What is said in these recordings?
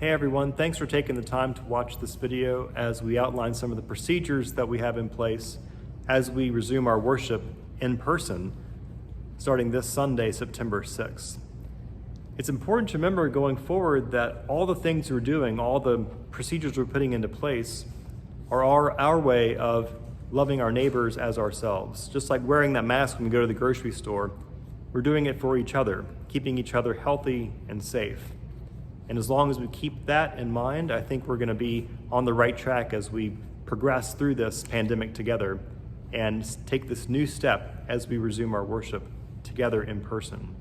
Hey everyone, thanks for taking the time to watch this video as we outline some of the procedures that we have in place as we resume our worship in person starting this Sunday, September 6th. It's important to remember going forward that all the things we're doing, all the procedures we're putting into place are our way of loving our neighbors as ourselves. Just like wearing that mask when we go to the grocery store, we're doing it for each other, keeping each other healthy and safe. And as long as we keep that in mind, I think we're going to be on the right track as we progress through this pandemic together and take this new step as we resume our worship together in person.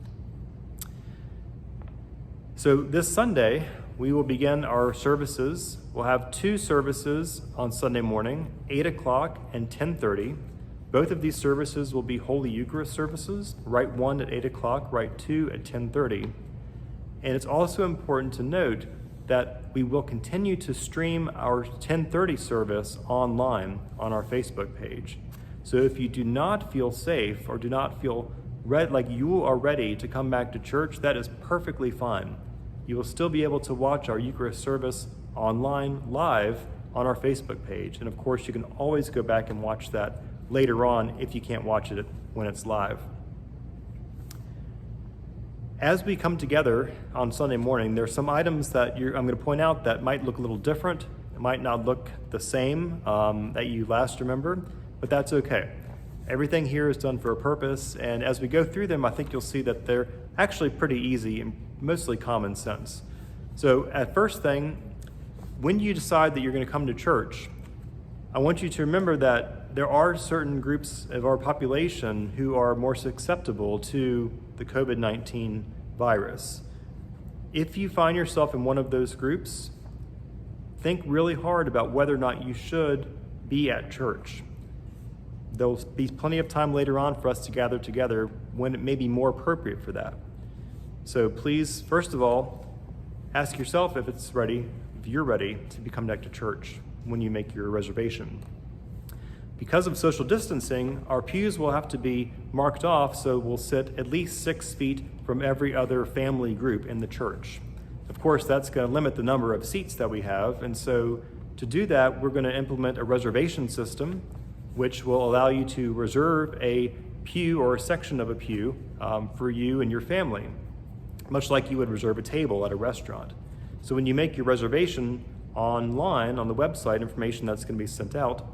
So this Sunday, we will begin our services. We'll have two services on Sunday morning, 8 o'clock and 10:30. Both of these services will be Holy Eucharist services, rite 1 at 8 o'clock, rite 2 at 10:30. And it's also important to note that we will continue to stream our 10:30 service online on our Facebook page. So if you do not feel safe or do not feel like you are ready to come back to church, that is perfectly fine. You will still be able to watch our Eucharist service online live on our Facebook page. And of course, you can always go back and watch that later on if you can't watch it when it's live. As we come together on Sunday morning, there are some items that I'm going to point out that might look a little different. It might not look the same that you last remembered, but that's okay. Everything here is done for a purpose, and as we go through them, I think you'll see that they're actually pretty easy and mostly common sense. So at first thing, when you decide that you're going to come to church, I want you to remember that there are certain groups of our population who are more susceptible to the COVID-19 virus. If you find yourself in one of those groups, think really hard about whether or not you should be at church. There'll be plenty of time later on for us to gather together when it may be more appropriate for that. So please, first of all, ask yourself if you're ready to come back to church when you make your reservation. Because of social distancing, our pews will have to be marked off, so we'll sit at least 6 feet from every other family group in the church. Of course, that's going to limit the number of seats that we have, and so to do that, we're going to implement a reservation system, which will allow you to reserve a pew or a section of a pew for you and your family, much like you would reserve a table at a restaurant. So when you make your reservation online on the website, information that's going to be sent out,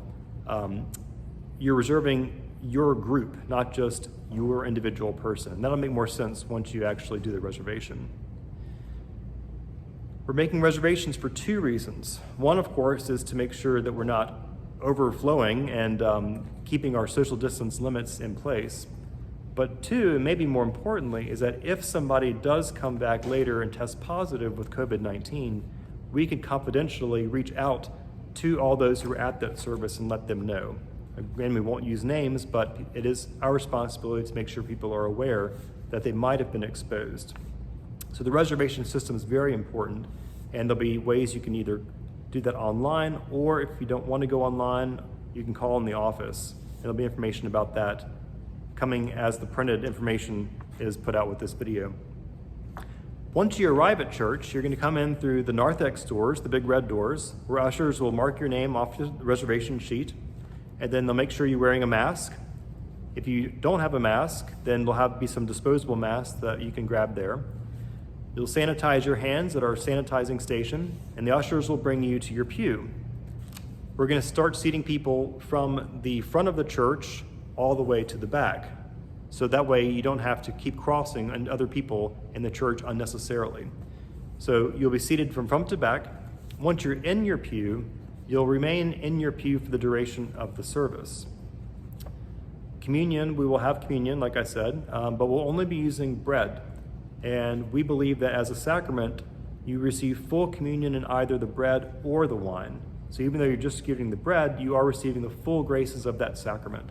you're reserving your group, not just your individual person. That'll make more sense once you actually do the reservation. We're making reservations for two reasons. One, of course, is to make sure that we're not overflowing and keeping our social distance limits in place. But two, and maybe more importantly, is that if somebody does come back later and test positive with COVID-19, we can confidentially reach out to all those who are at that service and let them know. Again, we won't use names, but it is our responsibility to make sure people are aware that they might have been exposed. So the reservation system is very important, and there'll be ways you can either do that online, or if you don't want to go online, you can call in the office. There'll be information about that coming as the printed information is put out with this video. Once you arrive at church, you're going to come in through the narthex doors, the big red doors, where ushers will mark your name off the reservation sheet, and then they'll make sure you're wearing a mask. If you don't have a mask, then there'll be some disposable masks that you can grab there. You'll sanitize your hands at our sanitizing station, and the ushers will bring you to your pew. We're going to start seating people from the front of the church all the way to the back. So that way you don't have to keep crossing and other people in the church unnecessarily. So you'll be seated from front to back. Once you're in your pew, you'll remain in your pew for the duration of the service. Communion, we will have communion, like I said, but we'll only be using bread. And we believe that as a sacrament, you receive full communion in either the bread or the wine. So even though you're just giving the bread, you are receiving the full graces of that sacrament.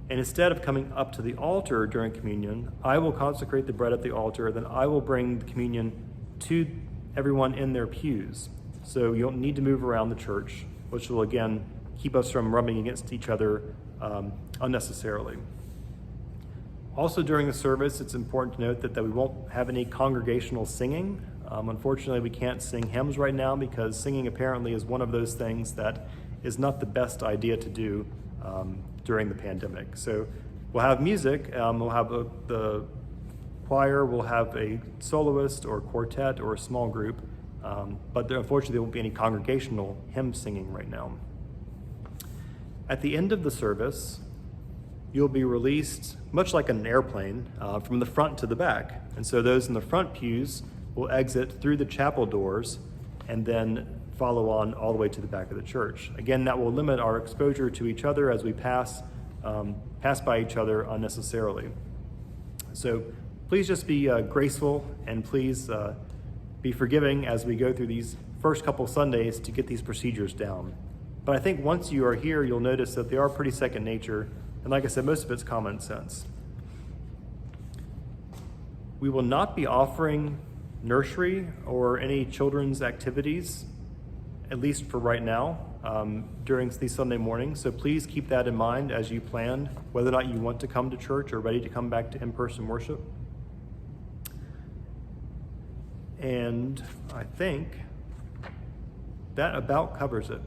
And instead of coming up to the altar during communion, I will consecrate the bread at the altar, then I will bring the communion to everyone in their pews. So you don't need to move around the church, which will again keep us from rubbing against each other unnecessarily. Also during the service, it's important to note that we won't have any congregational singing. Unfortunately, we can't sing hymns right now because singing apparently is one of those things that is not the best idea to do during the pandemic. So we'll have music, we'll have the choir, we'll have a soloist or quartet or a small group, but unfortunately there won't be any congregational hymn singing right now. At the end of the service, you'll be released, much like an airplane, from the front to the back. And so those in the front pews will exit through the chapel doors and then follow on all the way to the back of the church. Again, that will limit our exposure to each other as we pass by each other unnecessarily. So please just be graceful, and please be forgiving as we go through these first couple Sundays to get these procedures down. But I think once you are here, you'll notice that they are pretty second nature. And like I said, most of it's common sense. We will not be offering nursery or any children's activities, at least for right now, during these Sunday mornings. So please keep that in mind as you plan whether or not you want to come to church or ready to come back to in-person worship. And I think that about covers it.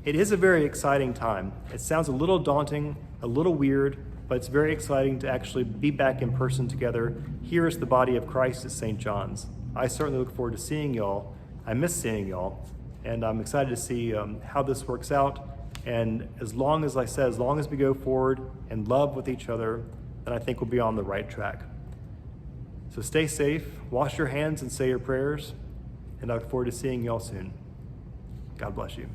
It is a very exciting time. It sounds a little daunting, a little weird, but it's very exciting to actually be back in person together here as the body of Christ at St. John's. I certainly look forward to seeing y'all. I miss seeing y'all, and I'm excited to see how this works out. And as long as we go forward and love with each other, then I think we'll be on the right track. So stay safe, wash your hands and say your prayers, and I look forward to seeing y'all soon. God bless you.